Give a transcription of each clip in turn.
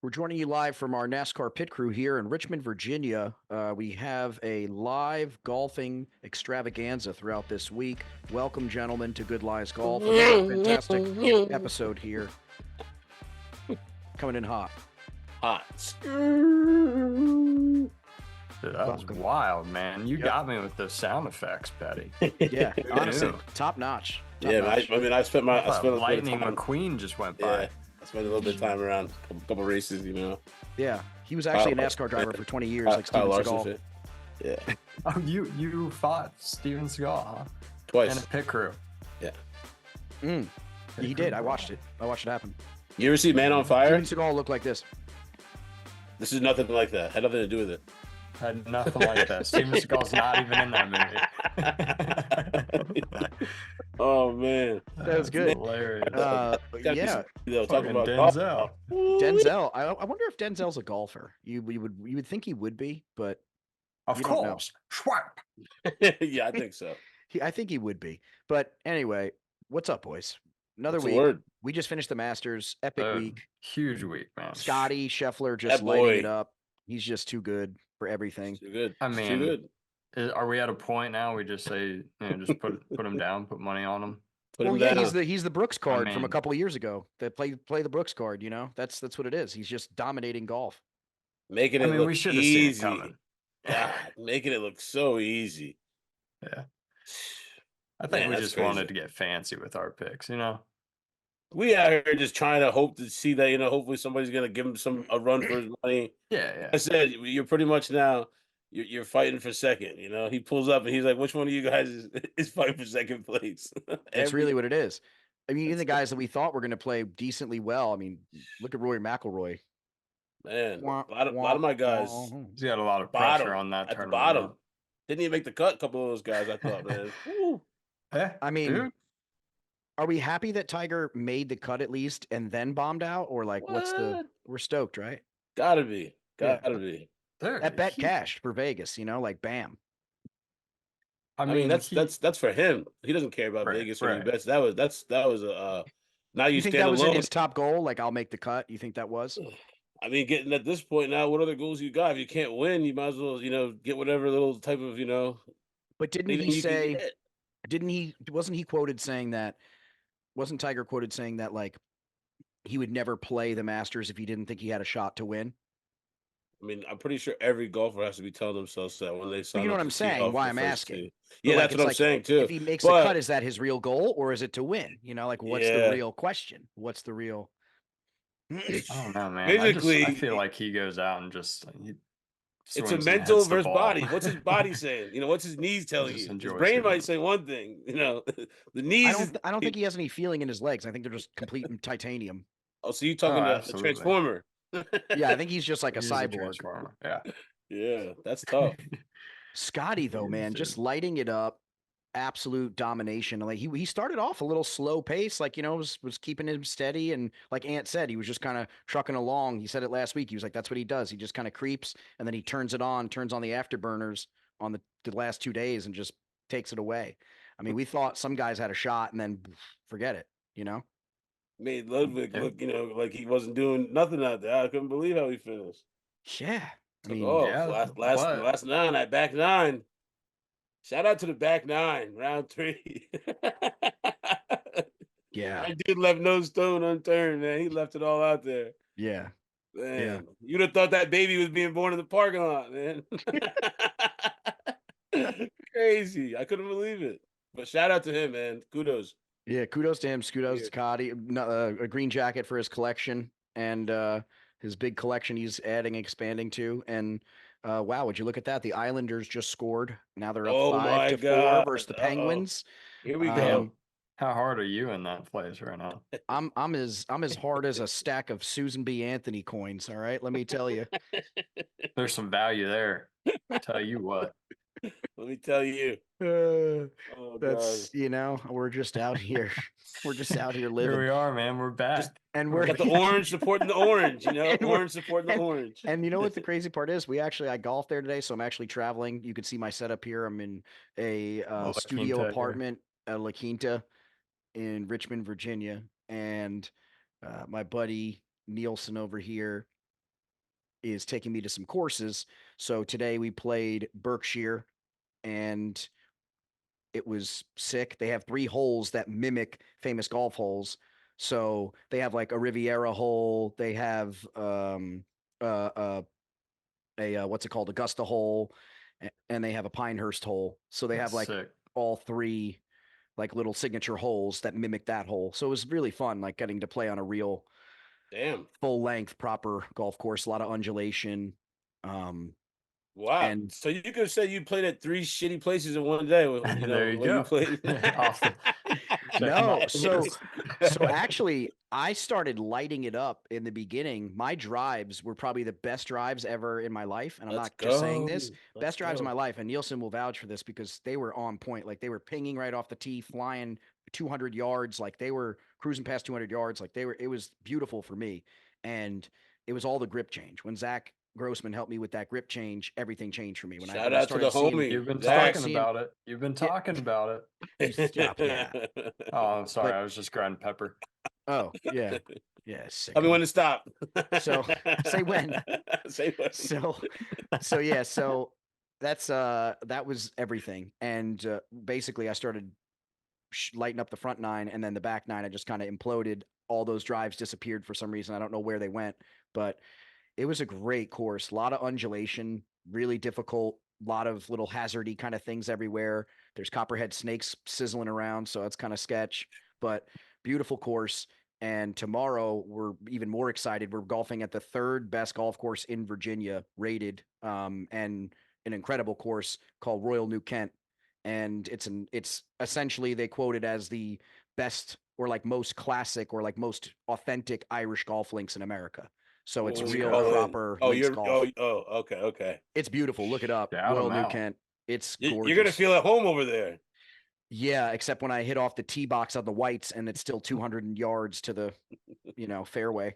We're joining you live from our NASCAR pit crew here in Richmond, Virginia. We have a live golfing extravaganza throughout this week. Welcome, gentlemen, to Good Lies Golf. Another fantastic episode here. Coming in hot. Dude, that was Welcome. wild, man. You got me with those sound effects, Petty. Yeah, honestly, top notch. I spent Lightning McQueen just went by. Yeah, I spent a little bit of time around a couple races, Yeah, he was actually a NASCAR driver for 20 years, like Steven Seagal. Yeah. Oh, you fought Steven Seagal, huh? Twice. And a pit crew. Yeah. He did. I watched it. I watched it happen. You ever see Man on Fire? Steven Seagal looked like this. This is nothing like that. Had nothing to do with it. Had nothing like that. Steven Seagal's not even in that movie. Oh man, that was good. Hilarious. Yeah. Talking about Denzel. Denzel. I wonder if Denzel's a golfer. You would think he would be, but Of course. Schwap. Yeah, I think so. I think he would be. But anyway, what's up, boys? Another What's the week. word? We just finished the Masters. Epic week. Huge week, man. Scottie Scheffler just That lighting it boy. up. He's just too good for everything. Too good. I Too mean, good. are we at a point now we just say, just put him down, put money on him? Put Well, him yeah, down. he's the Brooks card from a mean- couple of years ago. That play the Brooks card. That's what it is. He's just dominating golf. Making it I mean, look we should have seen it easy. coming. God, making it look so easy. Yeah. I think Man, we that's just crazy. wanted to get fancy with our picks, We out here just trying to hope to see that, hopefully somebody's gonna give him a run for his money. Yeah. I said you're pretty much now you're fighting for second. He pulls up and he's like, "Which one of you guys is fighting for second place?" That's really what it is. I mean, even the guys that we thought were going to play decently well. I mean, look at Rory McIlroy. Man. A lot of my guys He's got a lot of bottom pressure on that at the tournament. bottom didn't even make the cut. A couple of those guys, I thought, man. Woo. Yeah, I mean, dude. are we happy that Tiger made the cut at least and then bombed out, or like What? we're stoked, right? Gotta be. Yeah. There, That bet he- cashed for Vegas, like bam. I mean, that's for him. He doesn't care about Right, Vegas or any right. bets. That was a now you You think stand that was in alone. his top goal? Like, I'll make the cut. You think that was? I mean, getting at this point now, what other goals you got? If you can't win, you might as well, get whatever little type of, But didn't anything he you can say? get. Wasn't he quoted saying that? Wasn't Tiger quoted saying that like he would never play the Masters if he didn't think he had a shot to win? I mean, I'm pretty sure every golfer has to be telling themselves that when they sign you know up what I'm to tee saying, off why the I'm first asking. tee. But, Yeah, like, that's it's what I'm like, saying too. If he makes But- the cut, is that his real goal or is it to win? Like what's the Yeah. real question? What's the real? I don't know, man. Physically, I feel like he goes out and just It's a swings and mental hits the versus ball. body. What's his body saying? What's his knees telling just you? His enjoys brain hitting might it. say one thing. The knees. I don't think he has any feeling in his legs. I think they're just complete titanium. Oh, so you talking Oh, to the absolutely. Transformer? Yeah, I think he's just like a He's cyborg. transformer. Yeah. Yeah, that's tough. Scottie though, He is, man, dude. just lighting it up, absolute domination. Like he started off a little slow pace, like was keeping him steady, and like Ant said, he was just kind of trucking along. He said it last week. He was like, that's what he does. He just kind of creeps, and then he turns on the afterburners on the last 2 days, and just takes it away. I mean, we thought some guys had a shot, and then forget it. Made Ludwig Yeah. look, like he wasn't doing nothing out there. I couldn't believe how he finished. Yeah, I Took mean, off. yeah, Last nine, that back nine. Shout out to the back nine, round 3. yeah, I did left no stone unturned, man. He left it all out there. yeah. Man, you'd have thought that baby was being born in the parking lot, man. Crazy. I couldn't believe it. But shout out to him, man. Kudos. Yeah, kudos to him. Kudos to Yeah. Scottie. A green jacket for his collection and his big collection he's adding, expanding to. And wow, would you look at that? The Islanders just scored. Now they're up Oh 5 to my 4 God. versus the Uh-oh. Penguins. Here we Um, go. How hard are you in that place right now? I'm as hard as a stack of Susan B. Anthony coins. All right, let me tell you. There's some value there. I tell you what. Let me tell you. Oh, That's God. we're just out here. We're just out here living. Here we are, man. We're back. And We we're got the orange supporting the orange, And we're- orange supporting the orange. And you know what the crazy part is? I golfed there today, so I'm actually traveling. You can see my setup here. I'm in a La studio Quinta, yeah. apartment at La Quinta in Richmond, Virginia, and my buddy Nielsen over here is taking me to some courses. So today we played Berkshire, and it was sick. They have 3 holes that mimic famous golf holes. So they have like a Riviera hole. They have uh, uh, what's it called, Augusta hole, and they have a Pinehurst hole. So they have That's like sick. all 3 like little signature holes that mimic that hole. So it was really fun, like getting to play on a real Damn. full length proper golf course, a lot of undulation. Um, Wow. and So you could say you played at 3 shitty places in one day. You There know, you when you go. played. Awesome. Check 'em no, off the so list. so actually I started lighting it up in the beginning. My drives were probably the best drives ever in my life, and I'm Let's not just saying go. this. Let's Best drives in go. my life, and Nielsen will vouch for this because they were on point. Like they were pinging right off the tee, flying 200 yards, like they were cruising past 200 yards, like they were. It was beautiful for me, and it was all the grip change. When Zach Grossman helped me with that grip change, everything changed for me. When I Shout when I out to the started seeing homie, You've been Zach. talking about it. You've been yeah, talking about it. you stop, yeah, Oh, I'm sorry. but I was just grinding pepper. oh yeah, yeah, Tell me when sicko. to stop. So say when. Say when. So yeah, so that was everything. And basically I started lighting up the front 9, and then the back 9 I just kind of imploded. All those drives disappeared for some reason. I don't know where they went, but it was a great course. A lot of undulation, really difficult, a lot of little hazardy kind of things everywhere. There's copperhead snakes sizzling around, so that's kind of sketch, but beautiful course. And tomorrow we're even more excited. We're golfing at the 3rd best golf course in Virginia, rated, and an incredible course called Royal New Kent. And it's essentially, they quote it as the best or like most classic or like most authentic Irish golf links in America. So it's What was it real called? proper Oh, links you're golf. okay, okay. It's beautiful. Look it up. Shout Royal 'em New out. Kent. It's You're gonna gorgeous. feel at home over there. Yeah, except when I hit off the tee box on the whites and it's still 200 yards to the, fairway.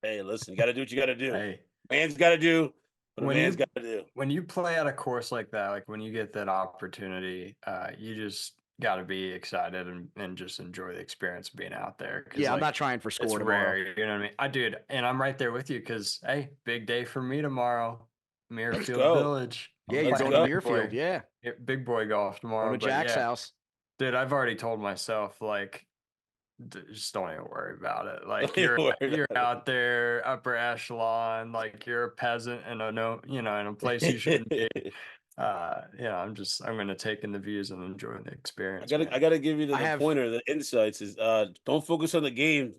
Hey, listen, you gotta do what you gotta do. Hey, Man's gotta do what a when man's you gotta do. when you play at a course like that, like when you get that opportunity, you just got to be excited and just enjoy the experience of being out there. Because Yeah, I'm like not trying for it's score tomorrow. rare, you know what I mean? I do, and I'm right there with you. Because hey, big day for me tomorrow, Let's Muirfield go. Village. Yeah, I'm you're Let's going to playing go. Muirfield. Yeah, big boy golf going tomorrow. to But Jack's yeah, house. dude, I've already told myself like just don't even worry about it. Like Don't even worry you're about out there upper echelon, like you're a peasant in a no, in a place you shouldn't be. it. I'm gonna take in the views and enjoy the I experience, gotta man. I gotta give you I the have, pointer, the insights is don't focus on the game,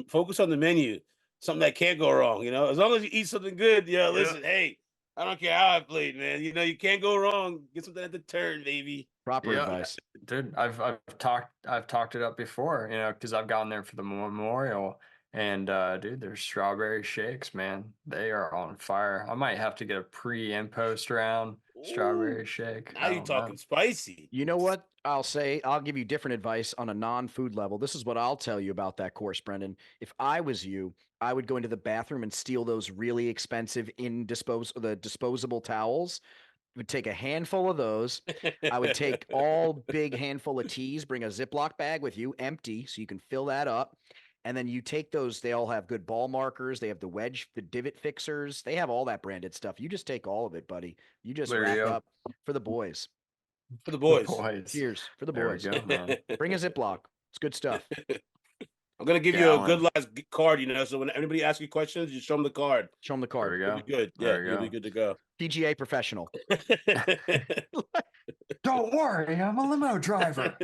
focus on the menu. Something that can't go wrong, As long as you eat something good, Yeah. listen, hey, I don't care how I played, man. You can't go wrong. Get something at the turn, baby. proper Yeah, advice. dude, I've talked it up before, because I've gone there for the memorial, and dude, there's strawberry shakes, man. They are on fire. I might have to get a pre and post round Ooh, strawberry shake. now I you're don't know. talking spicy. You know what I'll say? I'll give you different advice on a non-food level. This is what I'll tell you about that course, Brendan. If I was you, I would go into the bathroom and steal those really expensive the disposable towels. Would take a handful of those. I would take all big handful of teas, bring a Ziploc bag with you, empty, so you can fill that up. And then you take those, they all have good ball markers. They have the wedge, the divot fixers. They have all that branded stuff. You just take all of it, buddy. You just There you rack go. up for the boys. For the The boys. boys. Cheers for the There we boys. go, man. Bring a Ziploc. It's good stuff. I'm gonna give you a good Gallon. last card, so when anybody asks you questions, you show them the card. Show them the There we card. You'll go. be good. Yeah, There we you'll be go. good to go. PGA professional. Don't worry, I'm a limo driver.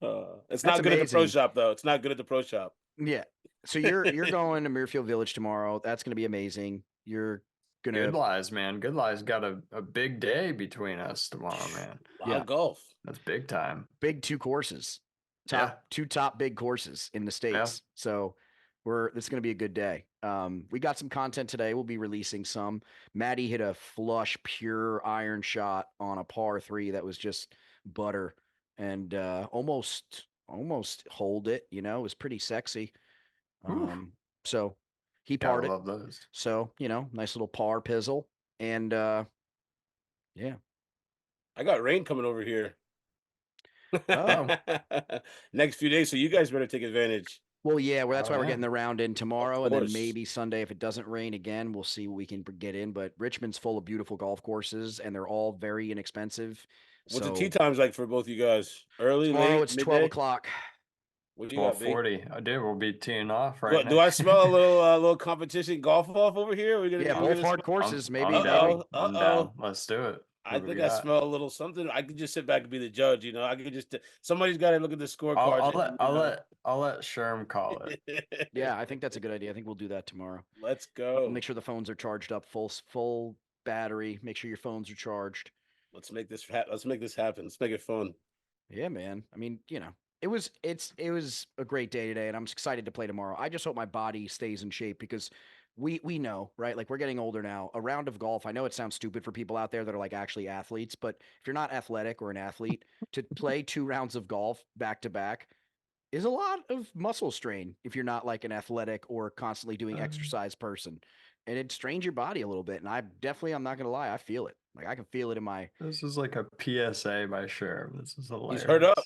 It's That's not good at the pro amazing. shop, though. It's not good at the pro shop. Yeah. So you're going to Muirfield Village tomorrow. That's going to be amazing. You're Good gonna lies, man. Good lies got a big day between us tomorrow, man. A lot Yeah. of golf. That's big time. big 2 courses. Yeah. Two top big courses in the Yeah. States. So it's going to be a good day. We got some content today. We'll be releasing some. Maddie hit a flush, pure iron shot on a par 3 that was just butter, and almost hold it. It was pretty sexy. Oof. So he Gotta parred it. love those. So nice little par pizzle, and yeah. I got rain coming over here. Oh, Next few days, so you guys better take advantage. Well, yeah, well, that's Oh why we're yeah. getting the round in tomorrow, and then course. maybe Sunday if it doesn't rain again, we'll see what we can get in. But Richmond's full of beautiful golf courses, and they're all very inexpensive. What's the tee So times like for both you guys? Early, tomorrow late, it's 12 midday? o'clock. What do you got, B? 12:40. I did. We'll be teeing off Do right I, now. do I smell a little competition golf off over here? Yeah, We both gonna hard smell? courses. Maybe, I'm down. maybe. Uh I'm oh. down. Let's do it. I Who do we think I got? smell a little something. I could just sit back and be the judge. I could just somebody's got to look at the scorecards. I'll let Sherm call it. Yeah, I think that's a good idea. I think we'll do that tomorrow. Let's go. Make sure the phones are charged up, full battery. Make sure your phones are charged. Let's make this happen. Let's make it fun. Yeah, man. I mean, it was a great day today, and I'm excited to play tomorrow. I just hope my body stays in shape because we know, right? Like we're getting older now. A round of golf, I know it sounds stupid for people out there that are like actually athletes, but if you're not athletic or an athlete, to play 2 rounds of golf back to back is a lot of muscle strain if you're not like an athletic or constantly doing exercise person. And it strains your body a little bit. And I'm not gonna lie, I feel it. Like I can feel it in my This is like a PSA by Sherm. This is hilarious.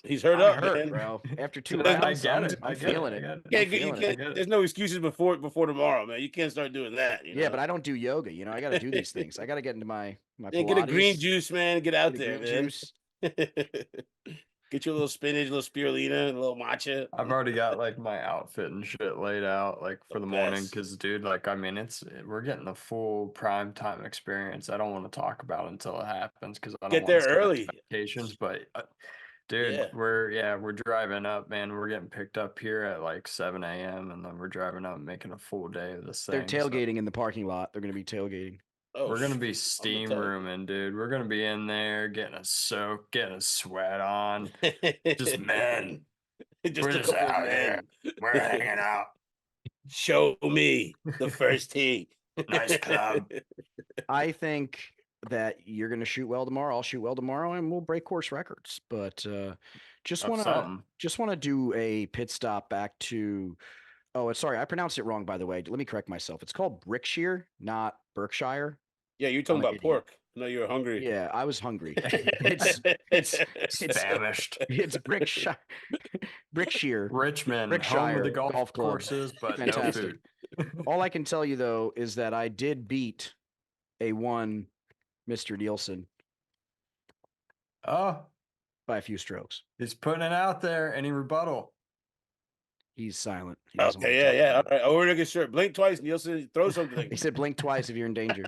He's hurt I up, hurt, man. bro. After So 2 rounds, I I'm get it. feeling I it. get it. You I'm can't, you feeling can't, it. there's no excuses before tomorrow, man. You can't start doing that. Yeah, but I don't do yoga. I got to do these things. I got to get into my Yeah, get a green Pilates, juice, man. Get out get a there, green man. juice. Get your little spinach, a little spirulina, a little matcha. I've already got like my outfit and shit laid out like for The the morning best. because dude, like I mean, we're getting the full prime time experience. I don't want to talk about it until it happens because I don't Get want to there set early. expectations. But dude, Yeah. we're driving up, man. We're getting picked up here at like 7 a.m. and then we're driving up, and making a full day of this They're thing. So tailgating in the parking lot. They're going to be tailgating. Oh, we're gonna be I'm steam gonna rooming, dude. We're gonna be in there getting a soak, getting a sweat on. tell Just men. Just We're a just couple out of here. men. We're hanging out. Show me the first tee. Nice club. I think that you're going to shoot well tomorrow. I'll shoot well tomorrow, and we'll break course records. But just That's something. want to do a pit stop back to. Oh, sorry, I pronounced it wrong. By the way, let me correct myself. It's called Brickshire, not Berkshire. Yeah, you're I'm talking an about idiot. pork. No, you're hungry. Yeah, I was hungry. It's Famished. it's Brickshire, Brickshire, Richmond, home of Brickshire the golf Golf Club. courses, but Fantastic. no food. All I can tell you though is that I did beat a one Mr. Nielsen Oh, by a few strokes. he's putting it out there. Any rebuttal? He's silent. He doesn't Okay, wanna talk yeah. All about it. right. Oh, we're gonna get sure. Blink twice, Nielsen. Throw something. He said blink twice if you're in danger.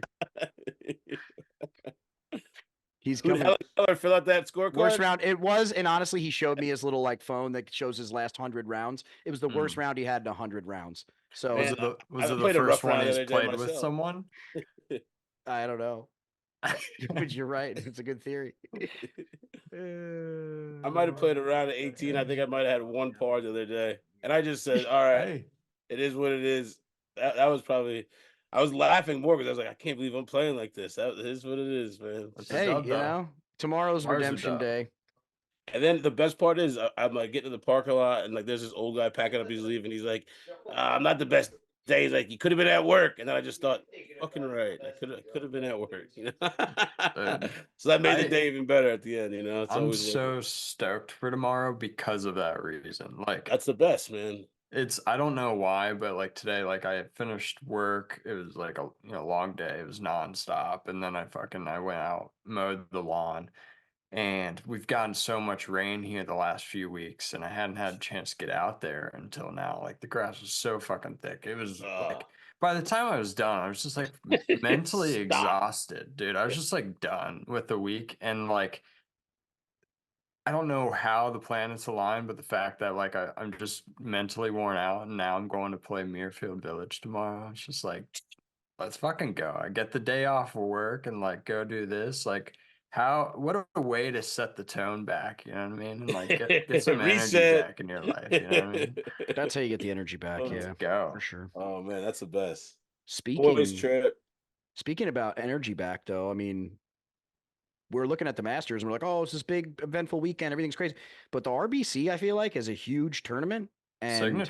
He's Who the coming. hell fill out that scorecard? Worst round. It was, and honestly, he showed me his little like phone that shows his last 100 rounds. It was the worst round he had in 100 rounds. So Man, was I it the played a first rough round one the he's other day played with myself. someone? I don't know. But you're right. It's a good theory. I might have played around at 18. I think I might have had one par the other day. And I just said, all right, Hey, it is what it is. That was probably, I was laughing more because I was like, I can't believe I'm playing like this. That is what it is, man. that's a Hey, dub, though. tomorrow's Tomorrow's a redemption dub. day. And then the best part is I'm like getting to the parking lot and like there's this old guy packing up his leave and he's like, I'm not the best day. He's like, you could have been at work. And then I just thought, fucking right. I could have been at work. So that made the day even better at the end, It's I'm always so stoked for tomorrow because of that reason. Like that's the best, man. I don't know why, but like today, like I had finished work. It was like a long day. It was nonstop. And then I went out, mowed the lawn. And we've gotten so much rain here the last few weeks, and I hadn't had a chance to get out there until now. Like the grass was so fucking thick. It was like by the time I was done, I was just like mentally exhausted, dude. I was just like done with the week. And like I don't know how the planets align, but the fact that like I'm just mentally worn out and now I'm going to play Muirfield Village tomorrow. It's just like let's fucking go. I get the day off of work and like go do this. Like what a way to set the tone back, you know what I mean? And like get some energy Reset. back in your life, you know what I mean? That's how you get the energy back. Let's Yeah, Go. for sure. Oh man, that's the best. Speaking Boys trip. about energy back, though, I mean, we're looking at the Masters and we're like, oh, it's this big eventful weekend. Everything's crazy. But the RBC, I feel like, is a huge tournament and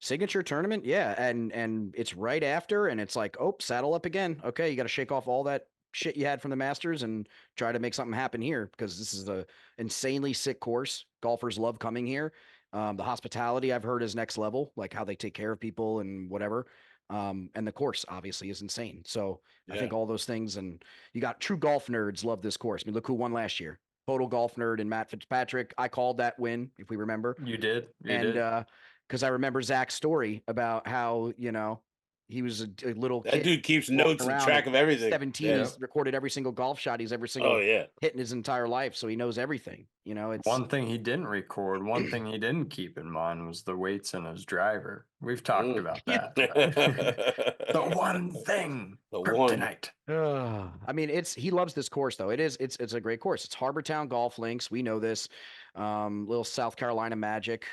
signature tournament. Yeah. And it's right after, and it's like, oh, saddle up again. Okay. You got to shake off all that shit you had from the Masters and try to make something happen here because this is a insanely sick course. Golfers love coming here. The hospitality I've heard is next level, like how they take care of people and whatever. And the course obviously is insane. So I think all those things, and you got true golf nerds love this course. I mean, look who won last year. Total golf nerd and Matt Fitzpatrick. I called that win, if we remember. You did. And because I remember Zach's story about how, he was a little That kid dude keeps walking notes and around track at of everything. 17. Yeah. He's recorded every single golf shot he's every single Oh yeah. hit in his entire life, so he knows everything. It's one thing he didn't record, one thing he didn't keep in mind was the weights in his driver. We've talked about that. The one thing, The kryptonite. I mean, he loves this course though. It's a great course. It's Harbortown Golf Links. We know this. Little South Carolina magic.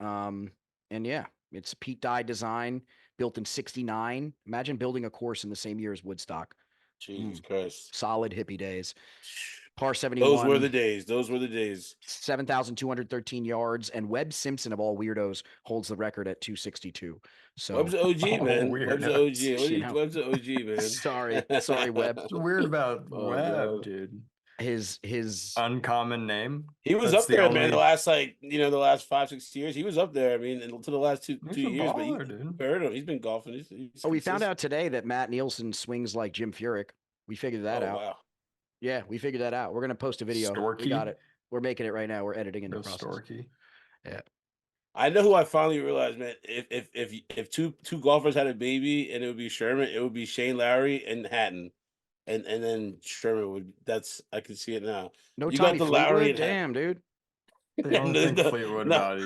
And yeah, it's Pete Dye design, built in '69. Imagine building a course in the same year as Woodstock. Jesus Christ. Solid hippie days. Par 71. Those were the days. 7,213 yards, and Webb Simpson of all weirdos holds the record at 262. So Webb's an OG, man. Webb's an OG. Webb's an OG, man. Sorry, Webb. What's weird about Webb, no. dude? His uncommon name. He was up there, man. The last 5-6 years, he was up there. I mean, to the last two years, baller, but dude. Heard him. He's been golfing. He's we found out today that Matt Nielsen swings like Jim Furyk. We figured that out. Wow. Yeah, we figured that out. We're gonna post a video. Storky. We got it. We're making it right now. We're editing in the process. Storky. Yeah. I know who I finally realized, man. If two golfers had a baby and it would be Sherman, it would be Shane Lowry and Hatton. And then Sherman would. I can see it now. No, you Tommy got the Fleetwood? Lowry. Damn, dude. They don't think Fleetwood about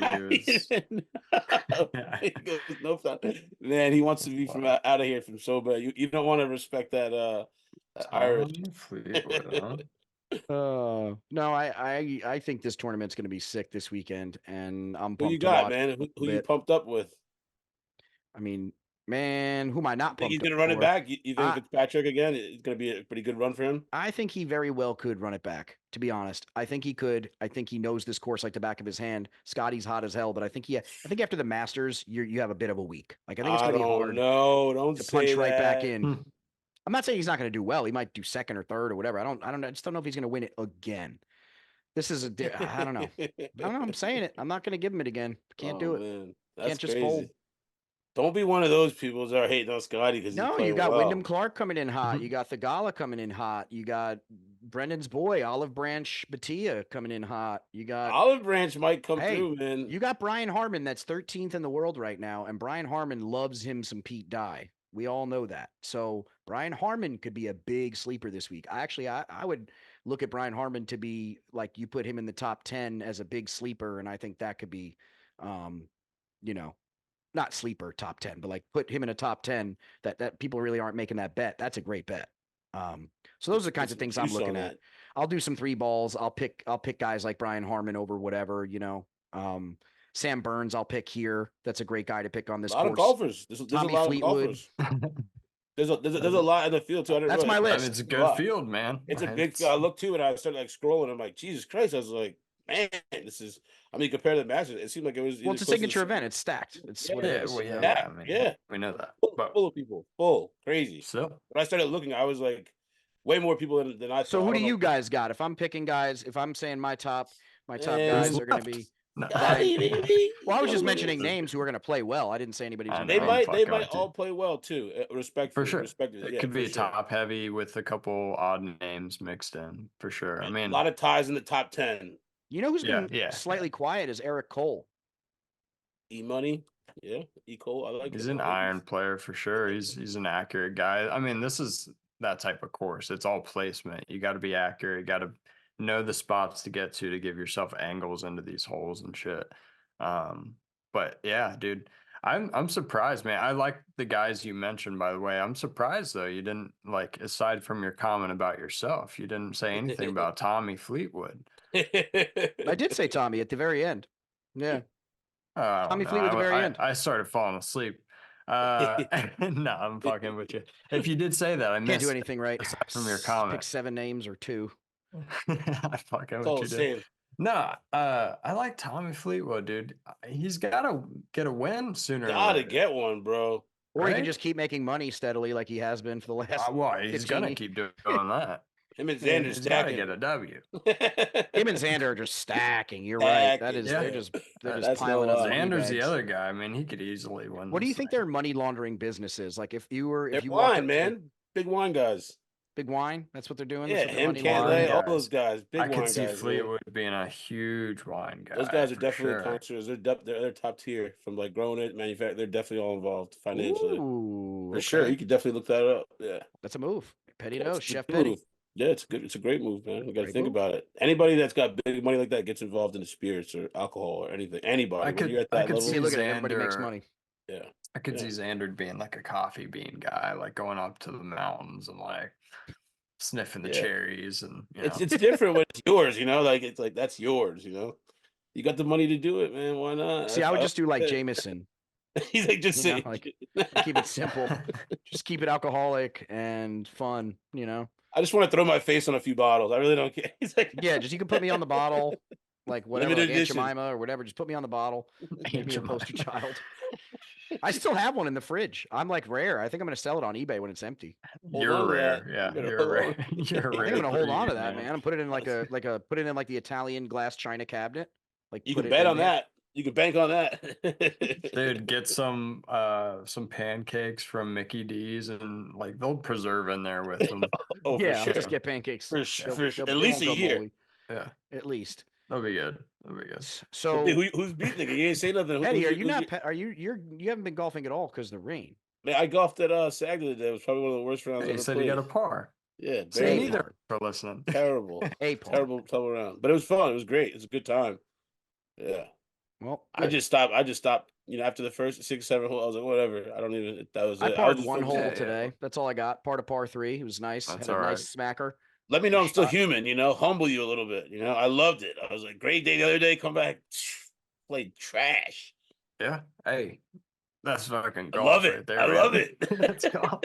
No, man, he wants to be from out of here from so bad. You don't want to respect that Irish. Fleetwood, huh? No, I think this tournament's going to be sick this weekend, and I'm pumped. Who you got, man? Who you pumped up with? I mean, man, who am I not pumped up? He's going to run it back? You think Fitzpatrick again? It's going to be a pretty good run for him? I think he very well could run it back, to be honest. I think he could. I think he knows this course like the back of his hand. Scottie's hot as hell, but I think after the Masters, you have a bit of a week. Like, I think it's going to be hard to punch right back in. I'm not saying he's not going to do well. He might do second or third or whatever. I don't know. I just don't know if he's going to win it again. This is I don't know. I don't know. I'm saying it. I'm not going to give him it again. Can't do it. Man. That's Can't just crazy. fold. Don't be one of those people that are hating on Scottie because you got Wyndham Clark coming in hot. You got Thigala coming in hot. You got Brendan's boy Olive Branch Batia coming in hot. You got Olive Branch might come through, man. You got Brian Harman that's 13th in the world right now, and Brian Harman loves him some Pete Dye. We all know that. So Brian Harman could be a big sleeper this week. I would look at Brian Harman to be like, you put him in the top 10 as a big sleeper, and I think that could be, not sleeper top 10, but like put him in a top 10 that people really aren't making that bet. That's a great bet. So those are the kinds of things I'm looking at. I'll do some 3 balls. I'll pick guys like Brian Harman over whatever, Sam Burns, I'll pick here. That's a great guy to pick on this course. A lot of golfers. There's a lot Fleetwood. of golfers. There's a lot in the field too. That's my list. It's a good field, man. It's a big field. I looked too, and I started scrolling. I'm like, Jesus Christ! I was like, man, this is. I mean, compared to the Masters, it seemed like it was. Well, it's a signature event. It's stacked. It's what it is. Well, yeah, we know that. Full of people, crazy. So when I started looking, I was like, way more people than I thought. So who do you guys got? If I'm picking guys, if I'm saying my top guys are going to be. No. Well, I was just mentioning names who are going to play well. I didn't say anybody. They might all play well too. For sure. It could be top heavy with a couple odd names mixed in for sure. I mean, a lot of ties in the top 10. You know who's been slightly quiet is Eric Cole. E-Money. Yeah, E-Cole. I like He's an iron player for sure. He's an accurate guy. I mean, this is that type of course. It's all placement. You got to be accurate. You got to know the spots to get to give yourself angles into these holes and shit. But yeah, dude, I'm surprised, man. I like the guys you mentioned, by the way. I'm surprised though. You didn't aside from your comment about yourself, you didn't say anything about Tommy Fleetwood. I did say Tommy at the very end. Yeah. Tommy Fleetwood at the very end. I started falling asleep. No, I'm fucking with you. If you did say that, I can't do anything right. Aside from your comment. Pick 7 names or 2. I fucking with you, dude. No, I like Tommy Fleetwood, dude. He's got to get a win sooner. Gotta get one, bro. Or he can just keep making money steadily like he has been for the last. Well, he's gonna keep doing that. Him and Yeah, Xander He's got to stacking. get a W. Him and Xander are just stacking. You're right. That is, Stacking, they're yeah. just they're just That's no piling up lie. money Xander's the bags. other guy. I mean, he could easily win. What do you this think thing. their money laundering business is? Like if They're you walked wine, up to man. Big wine guys. Big Wine, that's what they're doing. That's Yeah, what their him, money Wine laundering. Cantlay, all guys. those guys. Big I could wine see guys, man. Fleetwood being a huge wine guy. Those guys are for definitely sure. connoisseurs. They're top tier from like growing it, manufacturing. They're definitely all involved financially. Ooh, For sure. okay. You could definitely look that up. Yeah. That's a move. Petty It's knows, a Chef good Petty. move. Yeah, it's good. It's a great move, man. You got to Great think move. about it. Anybody that's got big money like that gets involved in the spirits or alcohol or anything. Anybody. When you're at that level. See, look at it. Everybody makes Xander- money. Yeah. I could Yeah. see Xander being like a coffee bean guy, like going up to the mountains and like sniffing the Yeah. cherries, and It's different when it's yours, like it's like that's yours, You got the money to do it, man. Why not? See, I would just do like Yeah. Jameson. He's like just You know, say like, keep it simple. Just keep it alcoholic and fun, I just want to throw my face on a few bottles. I really don't care. He's like, Yeah, just you can put me on the bottle, like whatever, Limited like Aunt edition. Jemima or whatever. Just put me on the bottle. Make me a Jemima. poster child. I still have one in the fridge. I'm like rare. I think I'm gonna sell it on eBay when it's empty. Hold on You're to rare. that. Yeah, You better you're hold rare. on. You're I rare. think I'm gonna hold on to breed, that, man. And put it in like a put it in like the Italian glass china cabinet. Like You put can it bet in on there. that. You can bank on that. Dude, get some pancakes from Mickey D's, and like they'll preserve in there with them. Oh, Yeah, for I'll sure. just get pancakes. For sure. They'll- For sure. they'll- At they least won't a go year. moldy, Yeah, at least. that'll be good. That'll be good. So Who's beating it? You ain't say nothing. Eddie, Who's are your- you who's not? your- Are you haven't been golfing at all because of the rain? Man, I golfed at SAG the other day. It was probably one of the worst rounds Hey, I've you ever said played. you got a par. Yeah, See, barely. Neither for listening. Terrible. A par. Terrible round. But it was fun. It was great. It was a good time. Yeah. Well, I just stopped. After the first 6, 7 holes, I was like, whatever. I don't even. That was I it. parred was just one hole focused- today. That's all I got. Part of par 3. It was nice. That's Had a all nice smacker. Let me know I'm still Shot. human. Humble you a little bit. I loved it. I was like, great day the other day. Come back, played trash. Yeah. Hey, that's fucking I golf love it. right there. I man. love it. That's golf.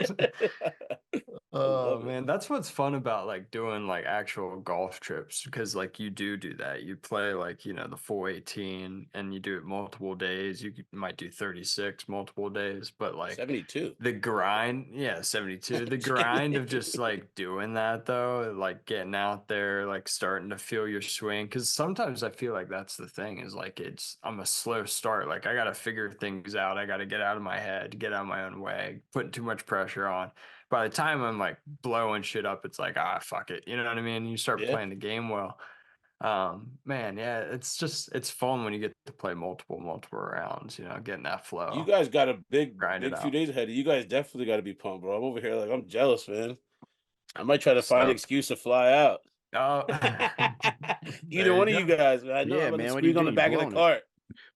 Oh love it. man, that's what's fun about like doing like actual golf trips, because like you do that. You play like the full 18 and you do it multiple days. Might do 36 multiple days, but like 72. the grind, 72. The grind of just like doing that though, like getting out there, like starting to feel your swing. Because sometimes I feel like that's the thing, is like I'm a slow start. Like I gotta figure things out. I gotta get out of my head, get out of my own way, putting too much pressure on. By the time I'm like blowing shit up, it's like, fuck it. You know what I mean? You start Yeah. playing the game well. Man, yeah, it's fun when you get to play multiple rounds, getting that flow. You guys got a big Grind it few out. days ahead of you. Guys definitely got to be pumped, bro. I'm over here like I'm jealous, man. I might try to find an excuse to fly out. Oh, Either one of you guys, man. I know Yeah, I'm man, gonna what do you squeeze on do? the You back of blowing the it. cart.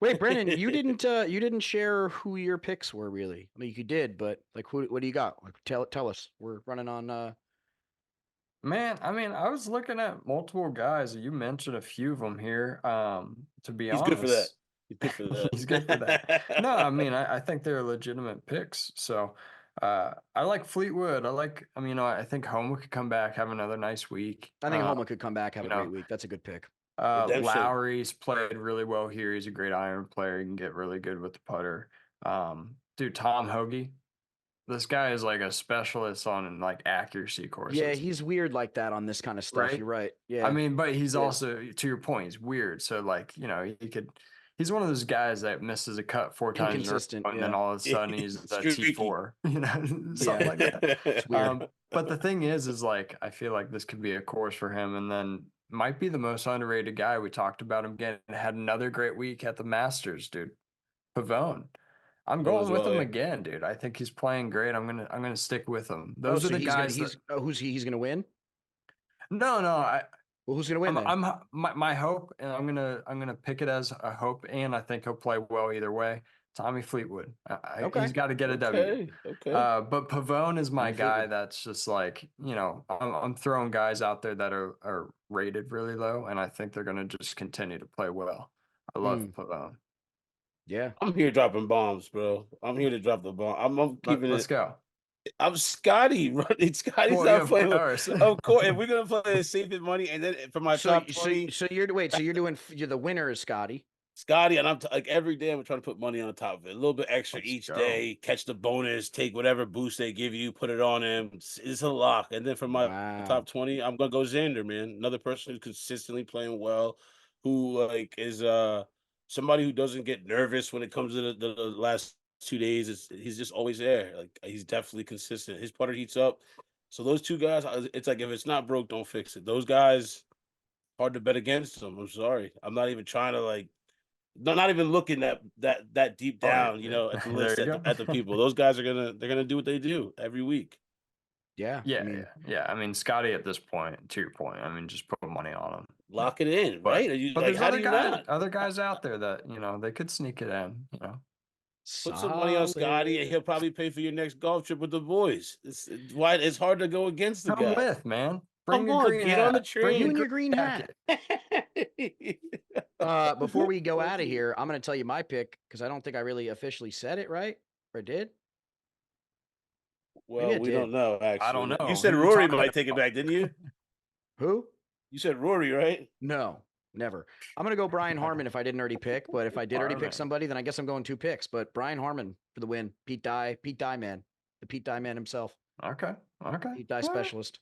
Wait, Brennan, you didn't share who your picks were really. I mean, you did, but like, what do you got? Like, tell us. We're running on. Man, I mean, I was looking at multiple guys. You mentioned a few of them here. To be He's honest, good for that. He's good for that. He's good for that. No, I mean, I think they're legitimate picks. So, I like Fleetwood. I think Homa could come back, have another nice week. I think Homa could come back, have a you know, great week. That's a good pick. Redemption. Lowry's played really well here. He's a great iron player. He can get really good with the putter. Dude, Tom Hoagie. This guy is like a specialist on like accuracy courses. Yeah, he's weird like that on this kind of stuff. Right? You're right. Yeah. I mean, but he's also, to your point, he's weird. So like, he's one of those guys that misses a cut 4 times in a row, Inconsistent, and then yeah. all of a sudden he's a Streaky. T4, something like that. It's weird. But the thing is like, I feel like this could be a course for him, and then might be the most underrated guy. We talked about him again. Had another great week at the Masters, dude. Pavone. I'm going with him again, dude. I think he's playing great. I'm gonna stick with him. Those are the guys. He's gonna win? No. Well, who's gonna win then? My hope, and I'm gonna pick it as a hope, and I think he'll play well either way. Tommy Fleetwood. Okay. He's got to get a W. Okay. But Pavone is my Tommy guy. Fleetwood. That's just like, I'm throwing guys out there that are rated really low, and I think they're gonna just continue to play well. I love Pavone. Yeah. I'm here dropping bombs, bro. I'm here to drop the bomb. I'm keeping Let's go. I'm Scottie. Scotty's Well, not yeah, playing. of course. Of course, if we're gonna play saving money, and then for my top 20, So you're doing the winner is Scottie. Scottie, and like every day I'm trying to put money on the top of it. A little bit extra each day, catch the bonus, take whatever boost they give you, put it on him. It's a lock. And then for my Wow. top 20, I'm gonna go Xander, man. Another person who's consistently playing well, who like is somebody who doesn't get nervous when it comes to the last 2 days. He's just always there. Like he's definitely consistent. His putter heats up. So those two guys, it's like if it's not broke, don't fix it. Those guys, hard to bet against them. I'm sorry. I'm not even trying to like not even looking at that deep down, at the list at the people. Those guys they're gonna do what they do every week. Yeah. Yeah. I mean, Scottie at this point, to your point, I mean, just put money on him. Lock it in, right? But Like, there's other guys out there that they could sneak it in. Put some money on Scottie, and he'll probably pay for your next golf trip with the boys. It's hard to go against the guy. Come with, man. Come on, get on the train. You and your green hat. Before we go out of here, I'm going to tell you my pick because I don't think I really officially said it, right? Or did? Well, we don't know, actually. I don't know. You said Rory might take it back, didn't you? Who? You said Rory, right? No, never. I'm going to go Brian Harmon if I didn't already pick, but if I did already pick somebody, then I guess I'm going 2 picks. But Brian Harmon for the win. Pete Dye man. The Pete Dye man himself. Okay. Pete Dye specialist.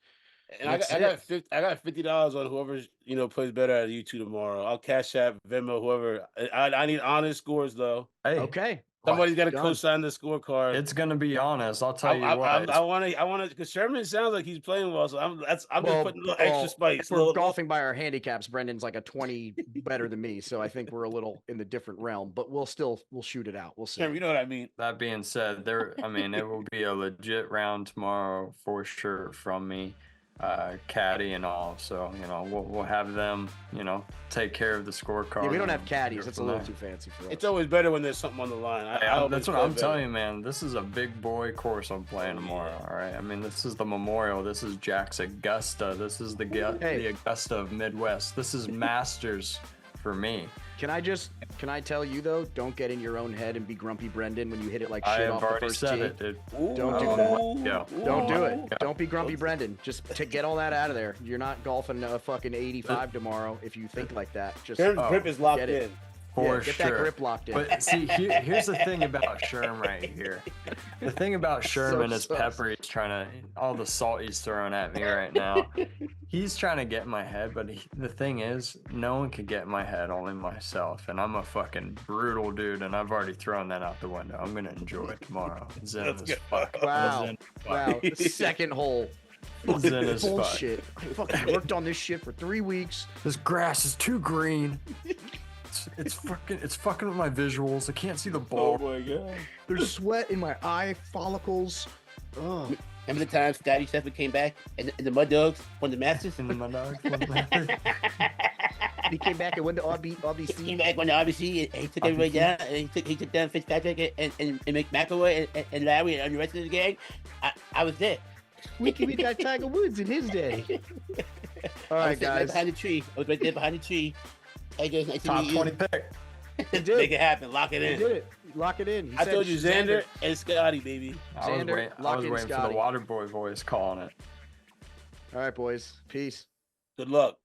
And I got $50 on whoever plays better at you two tomorrow. I'll cash app, Venmo, whoever. I need honest scores though. Hey, okay. Somebody's got to co-sign the scorecard. It's gonna be honest. I'll tell you what. I want to because Sherman sounds like he's playing well. So I'm just putting a little extra spice. We're golfing by our handicaps. Brendan's like a 20 better than me, so I think we're a little in the different realm. But we'll shoot it out. We'll see. Sherman, you know what I mean. That being said, it will be a legit round tomorrow for sure from me. Caddy and all, so we'll have them take care of the scorecard. Yeah, we don't have caddies. It's a little too fancy for us. It's always better when there's something on the line. That's what I'm telling you, man. This is a big boy course I'm playing tomorrow. All right, I mean, this is the Memorial. This is Jack's Augusta. This is the Augusta of Midwest. This is Masters for me. Can I tell you though? Don't get in your own head and be grumpy Brendan when you hit it like shit off the first tee. I have already said it, dude. Don't do that. Don't do it. Don't be grumpy Brendan. Just get all that out of there. You're not golfing a fucking 85 tomorrow if you think like that. Just grip is locked in. For get sure. that grip locked in. But see, here's the thing about Sherm right here. The thing about Sherman is Pepper. He's trying to all the salt he's throwing at me right now. He's trying to get in my head, but the thing is, no one can get in my head, only myself. And I'm a fucking brutal dude, and I've already thrown that out the window. I'm gonna enjoy it tomorrow. Zen as fuck. Wow. Second hole. Zen as bullshit. I fucking worked on this shit for 3 weeks. This grass is too green. It's fucking with my visuals. I can't see the ball. Oh my god. There's sweat in my eye follicles. Oh. Remember the time Scottie Scheffler came back and the Mud Dogs won the Masters? And the Mud Dogs won the Masters. He came back and won the RBC. He came back, won the RBC, and he took everybody down. And he took down Fitzpatrick and McElroy and Larry and the rest of the gang. I was there. We can beat that Tiger Woods in his day. All right, guys. Right behind the tree. I was right there behind the tree. Hey, guys, nice Top 20 pick. He did. Make it happen. Lock it in. He did it. Lock it in. I told you Xander and Scottie, baby. I was waiting for the Waterboy voice calling it. All right, boys. Peace. Good luck.